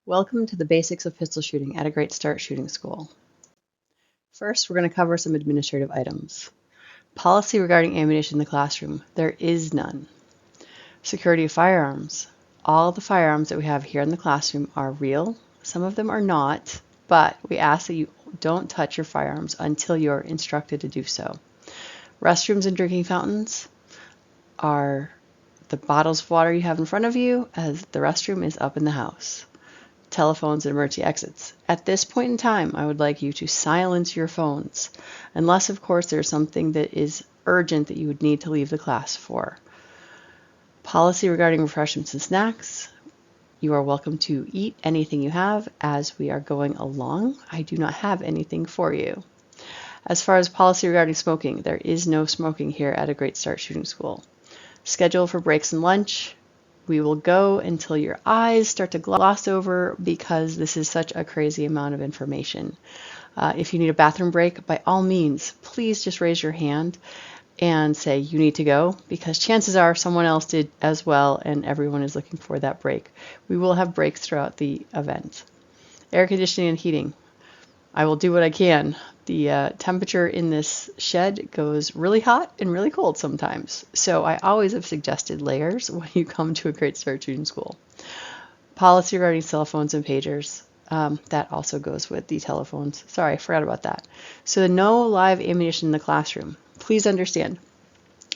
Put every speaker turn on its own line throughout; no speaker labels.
Welcome to the basics of pistol shooting at a Great Start Shooting School. First, we're going to cover some administrative items. Policy regarding ammunition in the classroom. There is none. Security of firearms. All the firearms that we have here in the classroom are real. Some of them are not, but we ask that you don't touch your firearms until you're instructed to do so. Restrooms and drinking fountains are the bottles of water you have in front of you, as the restroom is up in the house. Telephones and emergency exits. At this point in time, I would like you to silence your phones, unless, of course, there's something that is urgent that you would need to leave the class for. Policy regarding refreshments and snacks. You are welcome to eat anything you have as we are going along. I do not have anything for you. As far as policy regarding smoking, there is no smoking here at a Great Start Shooting School. Schedule for breaks and lunch. We will go until your eyes start to gloss over because this is such a crazy amount of information. If you need a bathroom break, by all means, please just raise your hand and say you need to go, because chances are someone else did as well and everyone is looking for that break. We will have breaks throughout the event. Air conditioning and heating. I will do what I can. The temperature in this shed goes really hot and really cold sometimes. So I always have suggested layers when you come to a Great Start Shooting School. Policy regarding cell phones and pagers. That also goes with the telephones. Sorry, I forgot about that. So no live ammunition in the classroom. Please understand,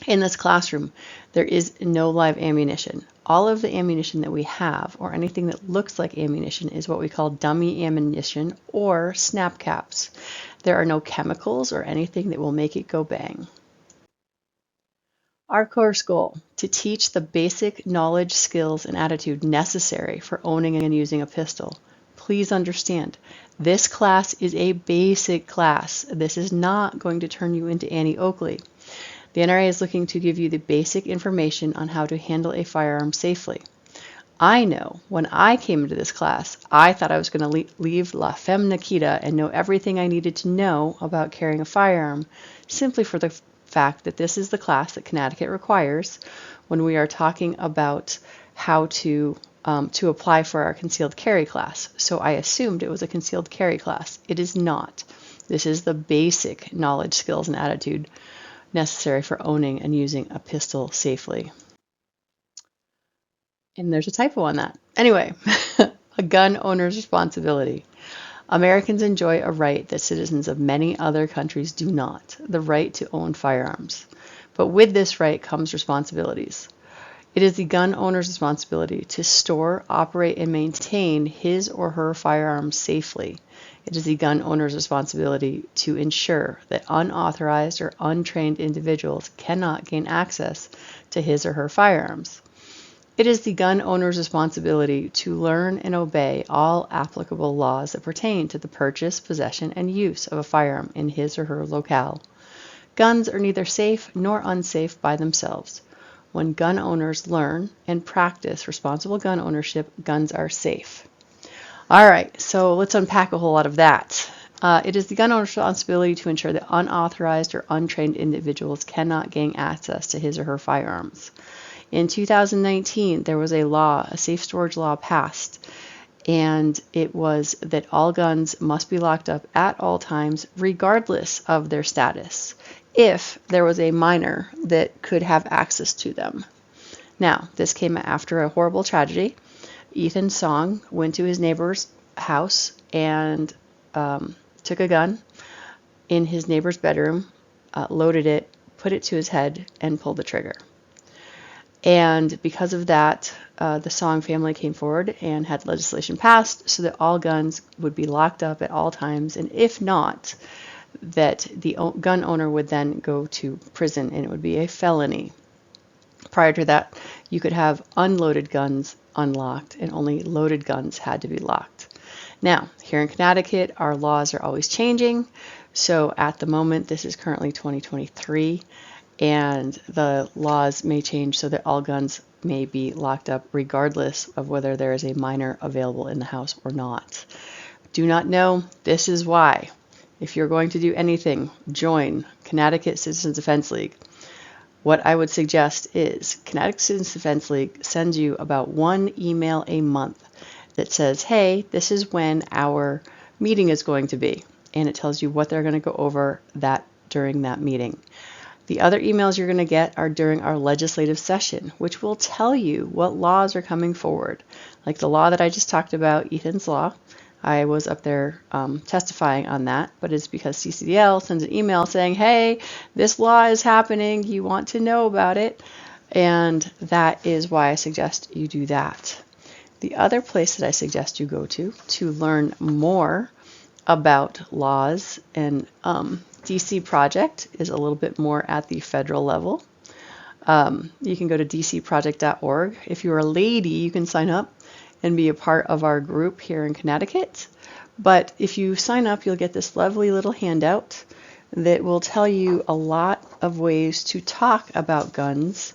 in this classroom, there is no live ammunition. All of the ammunition that we have, or anything that looks like ammunition, is what we call dummy ammunition or snap caps. There are no chemicals or anything that will make it go bang. Our course goal: to teach the basic knowledge, skills, and attitude necessary for owning and using a pistol. Please understand, this class is a basic class. This is not going to turn you into Annie Oakley. The NRA is looking to give you the basic information on how to handle a firearm safely. I know when I came into this class, I thought I was going to leave La Femme Nikita and know everything I needed to know about carrying a firearm, simply for the fact that this is the class that Connecticut requires when we are talking about how to apply for our concealed carry class. So I assumed it was a concealed carry class. It is not. This is the basic knowledge, skills, and attitude necessary for owning and using a pistol safely. And there's a typo on that. Anyway, a gun owner's responsibility. Americans enjoy a right that citizens of many other countries do not, the right to own firearms. But with this right comes responsibilities. It is the gun owner's responsibility to store, operate, and maintain his or her firearms safely. It is the gun owner's responsibility to ensure that unauthorized or untrained individuals cannot gain access to his or her firearms. It is the gun owner's responsibility to learn and obey all applicable laws that pertain to the purchase, possession, and use of a firearm in his or her locale. Guns are neither safe nor unsafe by themselves. When gun owners learn and practice responsible gun ownership, guns are safe. All right, so let's unpack a whole lot of that. It is the gun owner's responsibility to ensure that unauthorized or untrained individuals cannot gain access to his or her firearms. In 2019, there was a law, a safe storage law passed, and it was that all guns must be locked up at all times, regardless of their status, if there was a minor that could have access to them. Now, this came after a horrible tragedy. Ethan Song went to his neighbor's house and took a gun in his neighbor's bedroom, loaded it, put it to his head, and pulled the trigger. And because of that, the Song family came forward and had legislation passed so that all guns would be locked up at all times, and if not, that the gun owner would then go to prison and it would be a felony. Prior to that, you could have unloaded guns unlocked and only loaded guns had to be locked. Now, here in Connecticut, our laws are always changing. So at the moment, this is currently 2023, and the laws may change so that all guns may be locked up regardless of whether there is a minor available in the house or not. Do not know. This is why. If you're going to do anything, join Connecticut Citizens Defense League. What I would suggest is Connecticut Citizens Defense League sends you about one email a month that says, hey, this is when our meeting is going to be. And it tells you what they're going to go over that during that meeting. The other emails you're going to get are during our legislative session, which will tell you what laws are coming forward. Like the law that I just talked about, Ethan's Law. I was up there testifying on that, but it's because CCDL sends an email saying, hey, this law is happening. You want to know about it. And that is why I suggest you do that. The other place that I suggest you go to learn more about laws and DC Project is a little bit more at the federal level. You can go to dcproject.org. If you're a lady, you can sign up and be a part of our group here in Connecticut. But if you sign up, you'll get this lovely little handout that will tell you a lot of ways to talk about guns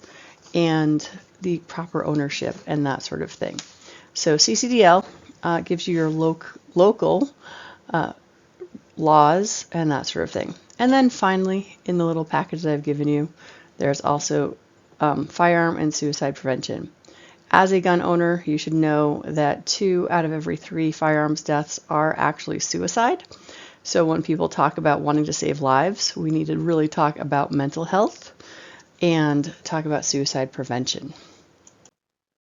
and the proper ownership and that sort of thing. So CCDL gives you your local laws and that sort of thing. And then finally, in the little package that I've given you, there's also firearm and suicide prevention. As a gun owner, you should know that 2 out of every 3 firearms deaths are actually suicide. So when people talk about wanting to save lives, we need to really talk about mental health and talk about suicide prevention.